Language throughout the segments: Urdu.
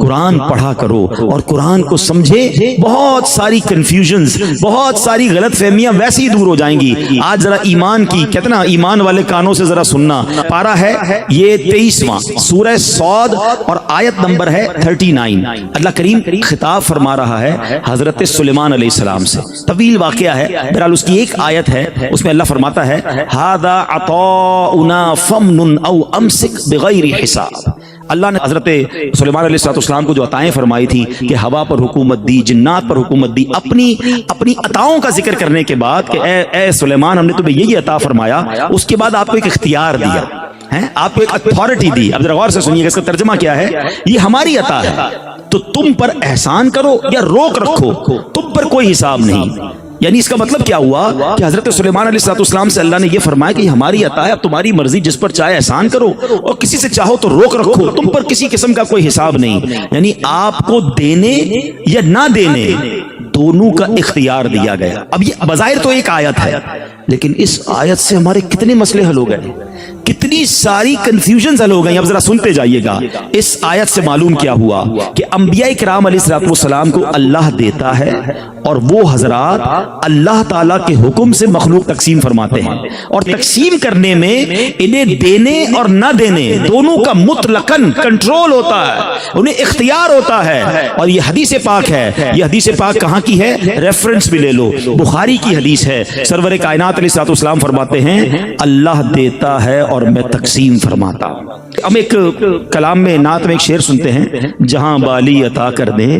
قرآن پڑھا کرو اور قرآن کو سمجھے، بہت ساری کنفیوژنز، بہت ساری غلط فہمیاں ویسے ہی دور ہو جائیں گی۔ آج ذرا ایمان کی کہتے نا ایمان والے کانوں سے ذرا سننا، پارہ ہے یہ 23واں سورہ صاد اور آیت نمبر ہے 39۔ اللہ کریم خطاب فرما رہا ہے حضرت سلیمان علیہ السلام سے، طویل واقعہ ہے، بہرحال اس کی ایک آیت ہے، اس میں اللہ فرماتا ہے ھذا عطاؤنا فمن او امسک بغیر حساب۔ اللہ نے حضرت سلیمان علیہ السلام کو جو عطائیں فرمائی تھی کہ ہوا پر حکومت دی، جنات پر حکومت دی، اپنی عطاؤں کا ذکر کرنے کے بعد کہ اے سلیمان ہم نے تمہیں یہی عطا فرمایا، اس کے بعد آپ کو ایک اختیار دیا ہے، آپ کو ایک اتھارٹی دی۔ اب ذرا غور سے سنیے گا اس کا ترجمہ کیا ہے، یہ ہماری عطا ہے تو تم پر احسان کرو یا روک رکھو، تم پر کوئی حساب نہیں۔ یعنی اس کا مطلب کیا ہوا کہ حضرت سلیمان علیہ السلام سے اللہ نے یہ فرمایا کہ یہ ہماری عطا ہے، اب تمہاری مرضی، جس پر چاہے احسان کرو اور کسی سے چاہو تو روک رکھو، تم پر کسی قسم کا کوئی حساب نہیں۔ یعنی آپ کو دینے یا نہ دینے دونوں کا اختیار دیا گیا۔ اب یہ بظاہر تو ایک آیت ہے، لیکن اس آیت سے ہمارے کتنے مسئلے حل ہو گئے، کتنی ساری کنفیوژنز حل ہو گئی۔ اب ذرا سنتے جائیے گا، اس آیت سے معلوم کیا ہوا کہ انبیاء کرام علیہ السلام کو اللہ دیتا ہے اور وہ حضرات اللہ تعالیٰ کے حکم سے مخلوق تقسیم فرماتے ہیں، اور تقسیم کرنے میں انہیں دینے اور نہ دینے دونوں کا مطلقاً کنٹرول ہوتا ہے، انہیں اختیار ہوتا ہے۔ اور یہ حدیث پاک ہے، یہ حدیث پاک کہاں کی ہے، ریفرنس بھی لے لو، بخاری کی حدیث ہے۔ سرور کائنات علیہ السلام فرماتے ہیں اللہ دیتا ہے اور میں تقسیم فرماتا ہوں۔ ہم ایک کلام میں نعت میں ایک شعر سنتے ہیں، جہاں بالی عطا کر دیں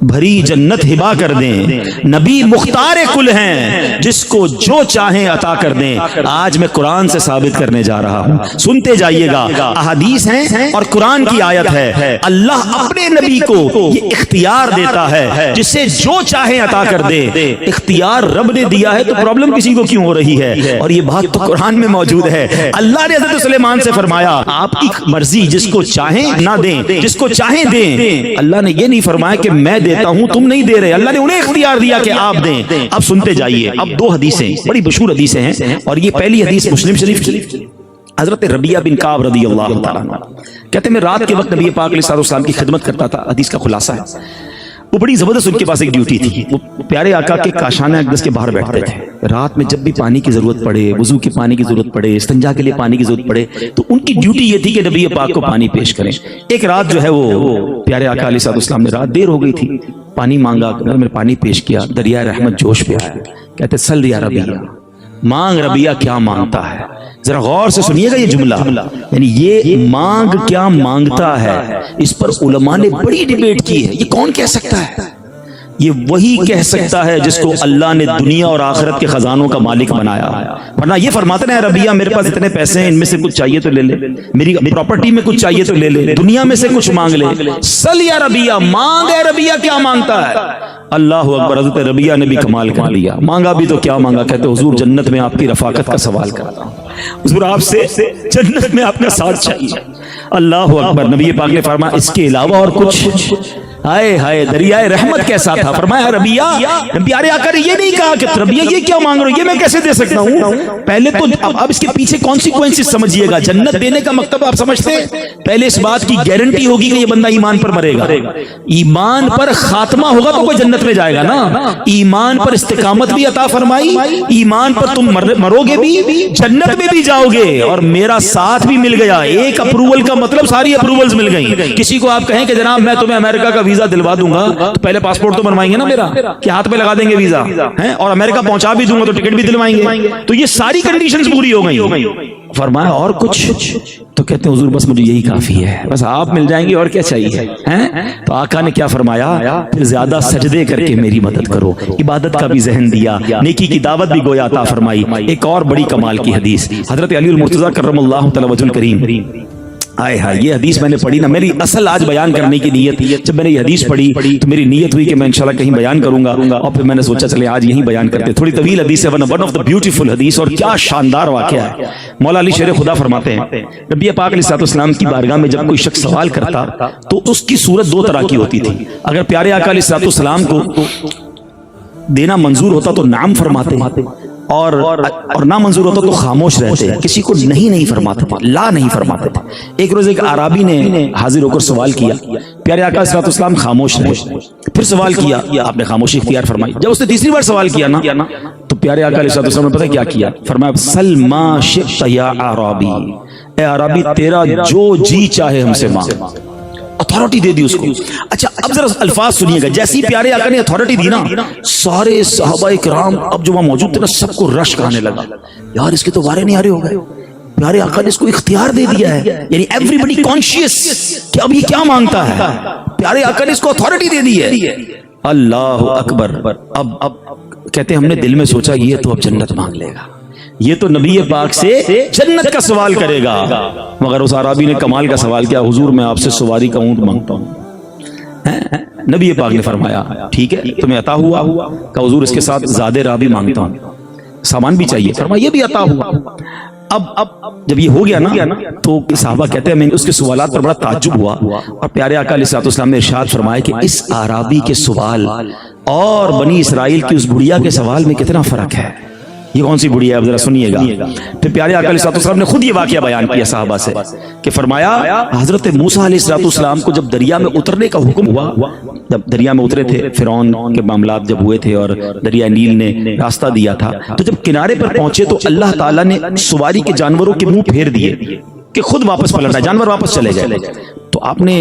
بھری جنت ہبا کر دیں، نبی مختار کل ہیں جس کو جو چاہیں عطا کر دیں۔ آج میں قرآن سے ثابت کرنے جا رہا ہوں، سنتے جائیے گا، احادیث ہیں اور قرآن کی آیت ہے، اللہ اپنے نبی کو یہ اختیار دیتا ہے جسے جو چاہیں عطا کر دے۔ اختیار رب نے دیا ہے تو پرابلم کسی کو کیوں ہو رہی ہے؟ اور یہ بات تو قرآن میں موجود ہے۔ اللہ نے حضرت سلیمان سے فرمایا آپ کی مرضی، جس کو چاہیں نہ دیں، جس کو چاہیں دیں۔ اللہ نے یہ نہیں فرمایا کہ میں دیتا ہوں تم نہیں دے رہے، اللہ نے انہیں اختیار دیا کہ آپ دیں۔ اب سنتے جائیے، اب دو حدیثیں بڑی مشہور حدیثیں ہیں، اور یہ پہلی حدیث مسلم شریف حضرت ربیعہ بن کعب رضی اللہ تعالیٰ عنہ کہتے ہیں میں رات کے وقت نبی پاک علیہ السلام کی خدمت کرتا تھا۔ حدیث کا خلاصہ ہے وہ بڑی زبردست، ان کے پاس ایک ڈیوٹی تھی، وہ پیارے آقا کے کاشانہ اقدس کے باہر بیٹھتے تھے۔ رات میں جب بھی پانی کی ضرورت پڑے، وضو کے پانی کی ضرورت پڑے، استنجا کے لیے پانی کی ضرورت پڑے، تو ان کی ڈیوٹی یہ تھی کہ نبی پاک کو پانی پیش کریں۔ ایک رات جو ہے وہ پیارے آقا علیہ السلام نے رات دیر ہو گئی تھی، پانی مانگا، میں پانی پیش کیا، دریائے رحمت جوش پہ آیا۔ کہتے سل یا ربیعہ، مانگ ربیعہ کیا مانگتا ہے۔ ذرا غور سے سنیے گا یہ جملہ، یعنی یہ مانگ کیا مانگتا ہے، اس پر علماء نے بڑی ڈیبیٹ کی ہے۔ یہ کون کہہ سکتا ہے؟ یہ وہی کہہ سکتا ہے جس کو اللہ نے دنیا اور آخرت کے خزانوں کا مالک بنایا۔ ورنہ یہ فرماتے ہیں ربیعہ میرے پاس اتنے پیسے ہیں، ان میں سے کچھ چاہیے تو لے لے، میری پراپرٹی میں کچھ چاہیے تو لے لے، دنیا میں سے کچھ مانگ لے۔ سل یا ربیعہ، مانگ ہے ربیعہ کیا مانگتا ہے۔ اللہ اکبر، حضرت ربیعہ نے بھی کمال کر لیا، مانگا بھی تو کیا مانگا، کہتے حضور جنت میں آپ کی رفاقت کا سوال کرتا ہوں، حضور آپ سے جنت میں آپ کا ساتھ چاہیے۔ اللہ اکبر، نبی پاک نے فرمایا اس کے علاوہ اور کچھ؟ ہائے ہائے، دریائے رحمت کیسا تھا، فرمایا ربیعہ، پیارے آقا نے یہ نہیں کہا کہ ربیعہ یہ کیا مانگ رہے ہو، یہ میں کیسے دے سکتا ہوں۔ پہلے تو اب اس کے پیچھے کانسیکوینسز سمجھیے گا۔ جنت دینے کا مطلب آپ سمجھتے ہیں، پہلے اس بات کی گارنٹی ہوگی کہ یہ بندہ ایمان پر مرے گا، ایمان پر خاتمہ ہوگا تو کوئی جنت میں جائے گا نا۔ ایمان پر استقامت بھی عطا فرمائی، ایمان پر تم مرو گے بھی، جنت میں بھی جاؤ گے، اور میرا ساتھ بھی مل گیا۔ ایک اپروول کا مطلب ساری اپروولز مل گئی۔ کسی کو آپ کہیں کہ جناب میں تمہیں امریکہ کا ویزا دلوا دوں گا، تو پہلے پاسپورٹ تو بنوائیں گے نا میرا، کہ ہاتھ پہ لگا دیں گے ویزا، اور امریکہ پہنچا بھی دوں گا تو ٹکٹ بھی دلوائیں گے۔ تو یہ ساری کنڈیشنز پوری ہو گئی۔ فرمایا اور کچھ؟ تو کہتے ہیں حضور بس مجھے یہی کافی ہے، بس آپ مل جائیں گے اور کیا چاہیے۔ تو آقا نے کیا فرمایا، پھر زیادہ سجدے کر کے میری مدد کرو، عبادت کا بھی ذہن دیا، نیکی کی دعوت بھی گویا عطا فرمائی۔ ایک اور بڑی کمال کی حدیث، حضرت علی المرتضیٰ کرم اللہ تعالی وجہ الکریم، آئے ہائے یہ حدیث میں نے پڑھی نا، میری اصل آج بیان کرنے کی نیت، جب میں نے یہ حدیث پڑھی تو میری نیت ہوئی کہ میں انشاءاللہ کہیں بیان کروں گا، اور پھر میں نے سوچا چلے آج یہیں بیان کرتے۔ تھوڑی طویل حدیث ہے، ون آف دا بیوٹیفل حدیث، اور کیا شاندار واقعہ ہے۔ مولا علی شیر خدا فرماتے ہیں نبی پاک علیہ السلام کی بارگاہ میں جب کوئی شخص سوال کرتا تو اس کی صورت دو طرح کی ہوتی تھی۔ اگر پیارے آقا علیہ السلام کو دینا منظور ہوتا تو نعم فرماتے، اور نہ منظور ہوتا تو خاموش رہتے، کسی کو نہیں فرماتے تھے، لا نہیں فرماتے تھے۔ ایک روز ایک عرابی نے حاضر ہو کر سوال کیا، پیارے آقا علیہ السلام خاموش رہے، پھر سوال کیا، آپ نے خاموشی اختیار فرمائی۔ جب اس نے تیسری بار سوال کیا نا تو پیارے آقا علیہ السلام نے پتہ کیا فرمایا، سل ما شئت یا عرابی، اے عرابی تیرا جو جی چاہے ہم سے مانگ، اتھارٹی دے دی اس کو۔ اچھا اب ذرا الفاظ سنیے گا، جیسی پیارے آقا نے اتھارٹی دی نا، سارے صحابہ کرام اب جو وہاں موجود تھے نا سب کو رشک آنے لگا، یار اس کے تو وارے نہیں آ رہے ہو گئے، پیارے آقا نے اس کو اختیار دے دیا ہے، یعنی ایوریبڈی کانشیس کہ اب یہ کیا مانگتا ہے، پیارے آقا نے اس کو اتھارٹی دے دی ہے۔ اللہ اکبر۔ اب کہتے ہیں ہم نے دل میں سوچا یہ تو اب جنت مانگ لے گا، یہ تو نبی پاک سے جنت کا سوال کرے گا، مگر اس عرابی نے کمال کا سوال کیا، حضور میں آپ سے سواری کا اونٹ مانگتا ہوں۔ نبی پاک نے فرمایا ٹھیک ہے تمہیں عطا ہوا، کہ حضور اس کے ساتھ زیادہ راہ بھی مانگتا ہوں، سامان بھی چاہیے، فرمایا یہ بھی عطا ہوا۔ اب جب یہ ہو گیا نا تو صحابہ کہتے ہیں میں اس کے سوالات پر بڑا تعجب ہوا، اور پیارے آقا علیہ السلام نے ارشاد فرمایا کہ اس عرابی کے سوال اور بنی اسرائیل کی اس بڑھیا کے سوال میں کتنا فرق ہے۔ یہ کون سی بڑھیا ہے اب ذرا سنیے گا۔ پھر پیارے آقا علیہ السلام نے خود یہ واقعہ بیان کیا صحابہ سے کہ فرمایا حضرت موسیٰ علیہ السلام کو جب دریا میں اترنے کا حکم ہوا، جب دریا میں اترے تھے، فرعون کے معاملات جب ہوئے تھے اور دریا نیل نے راستہ دیا تھا، تو جب کنارے پر پہنچے تو اللہ تعالیٰ نے سواری کے جانوروں کے منہ پھیر دیے کہ خود واپس پلٹ رہا، جانور واپس چلے گئے۔ تو آپ نے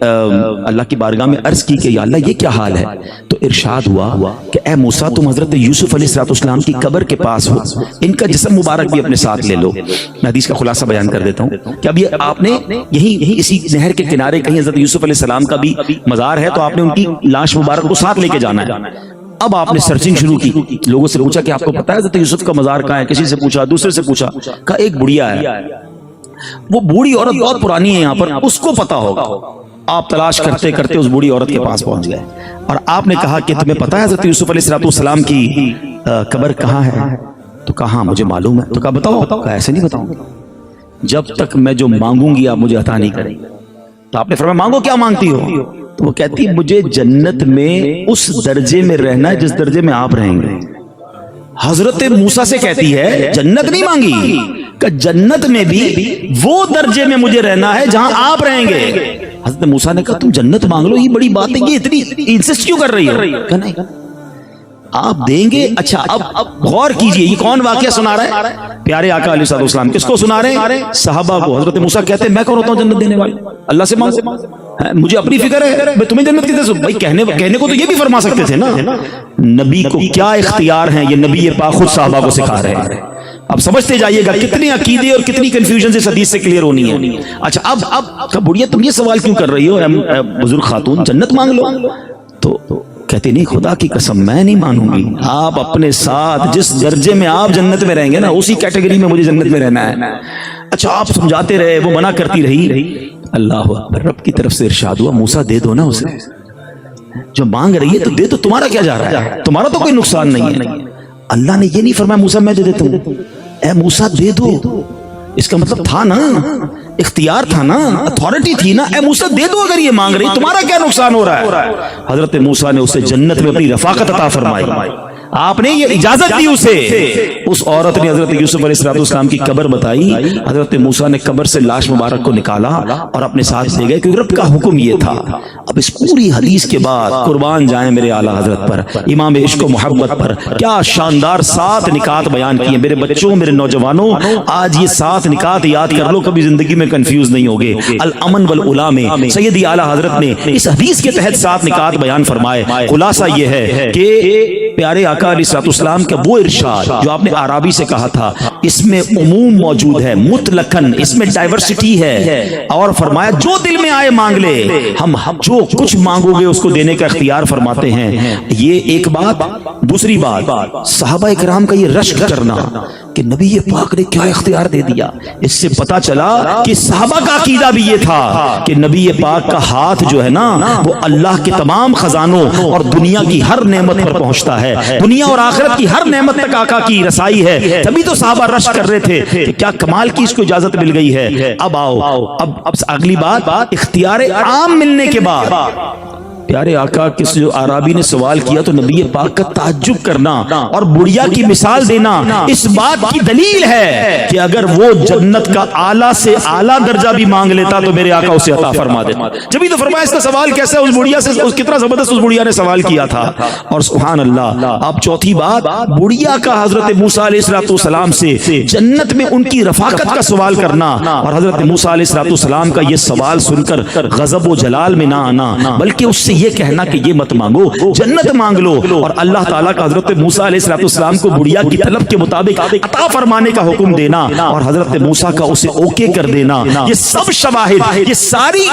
اللہ کی بارگاہ میں عرض کی کہ یا اللہ یہ کیا حال ہے؟ تو ارشاد ہوا کہ اے موسیٰ تم حضرت یوسف علیہ السلام کی قبر کے پاس ہو، ان کا جسم مبارک بھی اپنے ساتھ لے لو۔ میں حدیث کا خلاصہ بیان کر دیتا ہوں کہ اب یہ آپ نے یہیں اسی نہر کے کنارے کہیں حضرت یوسف علیہ السلام کا بھی مزار ہے، تو آپ نے ان کی لاش مبارک کو ساتھ لے کے جانا ہے۔ اب آپ نے سرچنگ شروع کی، لوگوں سے پوچھا کہ آپ کو پتا ہے حضرت یوسف کا مزار کہاں ہے؟ کسی سے پوچھا، دوسرے سے پوچھا، کہا ایک بڑھیا ہے، وہ بوڑھی عورت بہت پرانی ہے یہاں پر، اس کو پتا ہوگا۔ آپ تلاش کرتے کرتے اس بوڑھی عورت کے پاس پہنچ گئے، اور آپ نے کہا کہ تمہیں پتا ہے حضرت یوسف علیہ السلام کی قبر کہاں ہے؟ تو کہا مجھے معلوم ہے۔ تو کہا بتاؤ؟ کہا ایسے نہیں بتاؤں گا، جب تک میں جو مانگوں گی آپ مجھے عطا نہیں کریں گے۔ تو آپ نے فرمایا مانگو کیا مانگتی ہو؟ تو وہ کہتی مجھے جنت میں اس درجے میں رہنا ہے جس درجے میں آپ رہیں گے۔ حضرت موسیٰ سے کہتی ہے جنت نہیں مانگی، کہ جنت میں بھی وہ درجے میں مجھے رہنا ہے جہاں آپ رہیں گے۔ حضرت موسیٰ نے کہا تم جنت مانگ لو، یہ بڑی بات ہے، یہ اتنی انسسٹ کیوں کر رہی ہو؟ کہا نہیں آپ دیں گے۔ اچھا اب غور کیجئے یہ کون واقعہ سنا رہا ہے؟ پیارے آقا علیہ السلام۔ کس کو سنا رہے ہیں؟ صحابہ کو۔ حضرت موسیٰ کہتے ہیں میں کون ہوتا ہوں جنت دینے والے؟ اللہ سے مانگو، مجھے اپنی فکر ہے، میں تمہیں جنت کی دے۔ بھائی کہنے کو تو یہ بھی فرما سکتے تھے نا، نبی کو کیا اختیار ہیں یہ نبی پاک خود صحابہ کو سکھا رہے ہیں۔ اب سمجھتے جائیے گا کتنے عقیدے اور کتنی کنفیوژن اس حدیث سے کلیئر ہونی ہے۔ اچھا اب بڑھیا تم یہ سوال کیوں کر رہی ہو بزرگ خاتون، جنت مانگ لو؟ تو کہتے نہیں خدا کی قسم میں نہیں مانوں گی، آپ اپنے ساتھ جس درجے میں آپ جنت میں رہیں گے نا اسی کیٹیگری میں مجھے جنت میں رہنا ہے۔ اچھا آپ سمجھاتے رہے، وہ منع کرتی رہی۔ اللہ اکبر، رب کی طرف سے ارشاد ہوا موسیٰ دے دو نا اسے، جو مانگ رہی ہے تو دے دو، تمہارا کیا جا رہا ہے، تمہارا تو کوئی نقصان نہیں ہے۔ اللہ نے یہ نہیں فرمایا موسیٰ میں دے دیتا ہوں، اے موسیٰ دے دو، اس کا مطلب تھا نا، اختیار تھا نا، اتھارٹی تھی نا، اے موسیٰ دے دو اگر یہ مانگ رہی، تمہارا کیا نقصان ہو رہا ہے؟ حضرت موسیٰ نے اسے جنت میں اپنی رفاقت عطا فرمائی، آپ نے یہ اجازت دی اسے۔ اس عورت نے حضرت یوسف علیہ السلام کی قبر بتائی، حضرت موسیٰ نے قبر سے لاش مبارک کو نکالا اور اپنے ساتھ لے گئے، کیونکہ رب کا حکم یہ تھا۔ اب اس پوری حدیث کے بعد قربان جائیں میرے اعلیٰ حضرت پر، امام عشق و محبت پر، کیا شاندار 7 نکات بیان کیے۔ میرے بچوں، میرے نوجوانوں، آج یہ 7 نکات یاد کر لو، کبھی زندگی میں کنفیوز نہیں ہوگے۔ الامن والعلا میں سیدی اعلیٰ حضرت نے اس حدیث کے تحت 7 نکات بیان فرمائے۔ خلاصہ یہ ہے کہ پیارے آقا علیہ السلام کا وہ ارشاد جو آپ نے عرابی سے کہا تھا، اس میں عموم موجود ہے، مطلقاً اس میں ڈائیورسٹی ہے، اور فرمایا جو دل میں آئے مانگ لے، ہم جو کچھ مانگو گے اس کو دینے کا اختیار فرماتے ہیں۔ یہ ایک بات۔ دوسری بات، صحابہ کرام کا یہ رشک کرنا کہ نبی پاک نے کیا اختیار دے دیا، اس سے پتا چلا کہ صحابہ کا عقیدہ بھی یہ تھا کہ نبی پاک کا ہاتھ جو ہے نا وہ اللہ کے تمام خزانوں اور دنیا کی ہر نعمت پر پہنچتا ہے، دنیا اور آخرت کی ہر نعمت تک آقا کی رسائی ہے۔ تبھی تو صحابہ رشک کر رہے تھے کہ کیا کمال کی اس کو اجازت مل گئی ہے۔ اب آؤ، اب اگلی بات، اختیار عام ملنے کے بعد پیارے آقا کس جو عرابی نے سوال کیا تو نبی پاک کا تعجب کرنا اور بڑھیا کی مثال دینا اس بات کی دلیل ہے کہ اگر وہ جنت کا اعلیٰ سے اعلیٰ درجہ بھی مانگ لیتا تو میرے آقا اسے عطا فرما دیتا. جبھی تو فرمایا اس کا سوال کیسا ہے اس بڑھیا سے, کتنا زبردست اس بڑھیا نے سوال کیا تھا. اور سبحان اللہ, آپ چوتھی بات, بڑھیا کا حضرت موسیٰ علیہ السلام سے جنت میں ان کی رفاقت کا سوال کرنا, اور حضرت موسیٰ علیہ السلام کا یہ سوال سن کر غضب و جلال میں نہ آنا, بلکہ اس سے یہ کہنا کہ یہ مت مانگو, جنت مانگ لو. اور اللہ تعالیٰ کا حضرت موسیٰ علیہ السلام کو بڑھیا کی طلب کے مطابق عطا فرمانے کا حکم دینا اور حضرت موسیٰ کا اسے اوکے کر دینا, یہ سب شواہد, یہ ساری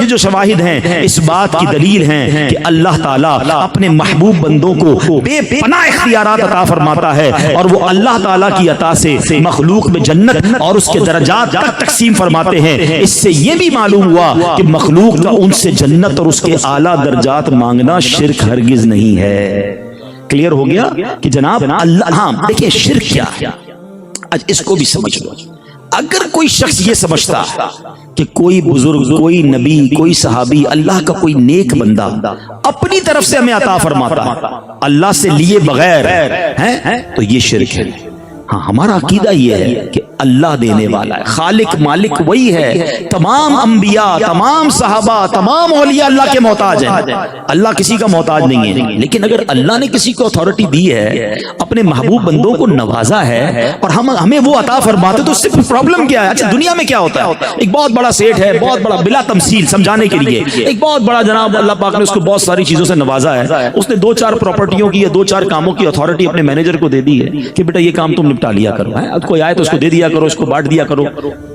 جو شواہد ہیں اس بات کی دلیل ہیں کہ اللہ تعالیٰ اپنے محبوب بندوں کو بے پناہ اختیارات عطا فرماتا ہے, اور وہ اللہ تعالیٰ کی عطا سے مخلوق میں جنت اور اس کے درجات تک تقسیم فرماتے ہیں. اس سے یہ بھی معلوم ہوا کہ مخلوق کا ان سے جنت اور اس کے اعلیٰ درجات مانگنا شرک ہرگز نہیں ہے. کلیئر ہو گیا کہ جناب اللہ, ہاں دیکھیں شرک کیا ہے, آج اس کو بھی سمجھ لو. اگر کوئی شخص یہ سمجھتا کہ کوئی بزرگ, کوئی نبی, کوئی صحابی, اللہ کا کوئی نیک بندہ اپنی طرف سے ہمیں عطا فرماتا اللہ سے لیے بغیر ہیں تو یہ شرک ہے. ہاں ہمارا عقیدہ یہ ہے کہ اللہ دینے والا ہے, خالق مالک وہی ہے. تمام انبیاء, تمام صحابہ, تمام اولیاء اللہ کے محتاج ہیں, اللہ کسی کا محتاج نہیں ہے. لیکن اگر اللہ نے کسی کو اتھارٹی دی ہے, اپنے محبوب بندوں کو نوازا ہے اور ہمیں وہ عطا فرماتے تو اس سے پرابلم کیا ہے؟ اچھا دنیا میں کیا ہوتا ہے, ایک بہت بڑا سیٹ ہے, بہت بڑا, بلا تمثیل سمجھانے کے لیے ایک بہت بڑا جناب اللہ پاک نے اس کو بہت ساری چیزوں سے نوازا ہے, اس نے 2-4 پراپرٹیوں کی یا 2-4 کاموں کی اتھارٹی اپنے مینیجر کو دے دی ہے کہ بیٹا یہ کام تم نپٹا لیا کرو, کوئی آئے تو اس کو دے دیا کرو, اس کو بانٹ دیا کرو.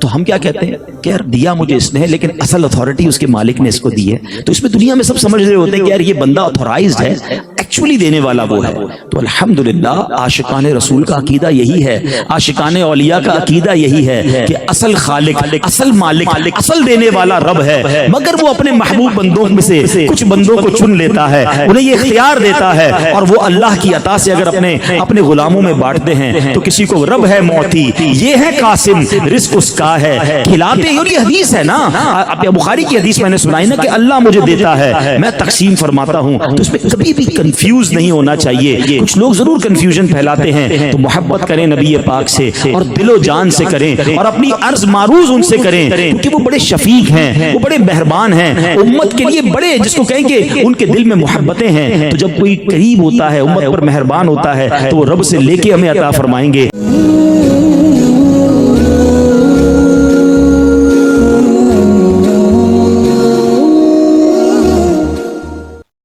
تو ہم کیا کہتے ہیں کہ یار دیا مجھے اس نے, لیکن اصل اتھارٹی اس کے مالک نے اس کو دی ہے. تو اس میں دنیا میں سب سمجھ رہے ہوتے ہیں کہ یار یہ بندہ اتھورائزڈ ہے, ایکچولی دینے والا وہ ہے. تو الحمدللہ عاشقان رسول کا عقیدہ یہی ہے, عاشقان اولیاء کا عقیدہ یہی ہے کہ اصل خالق, اصل مالک, اصل دینے والا رب ہے, مگر وہ اپنے محبوب بندوں میں سے کچھ بندوں کو چن لیتا ہے, انہیں یہ اختیار دیتا ہے, اور وہ اللہ کی عطا سے اگر اپنے غلاموں میں بانٹتے ہیں تو کسی کو رب ہے معطی, یہ ہے قاسم, رزق اس کا ہے, کھلاتے ہیں. اور یہ حدیث ہے نا, بخاری کی حدیث میں نے سنائی نا کہ اللہ مجھے دیتا ہے, میں تقسیم فرماتا ہوں. تو اس میں کبھی بھی کنفیوز نہیں ہونا چاہیے. کچھ لوگ ضرور کنفیوژن پھیلاتے ہیں, تو محبت کریں نبی پاک سے اور دل و جان سے کریں, اور اپنی عرض معروض ان سے کریں, کیونکہ وہ بڑے شفیق ہیں, وہ بڑے مہربان ہیں, امت کے لیے بڑے, جس کو کہیں کہ ان کے دل میں محبتیں ہیں. تو جب کوئی قریب ہوتا ہے, امت پر مہربان ہوتا ہے, تو وہ رب سے لے کے ہمیں عطا فرمائیں گے.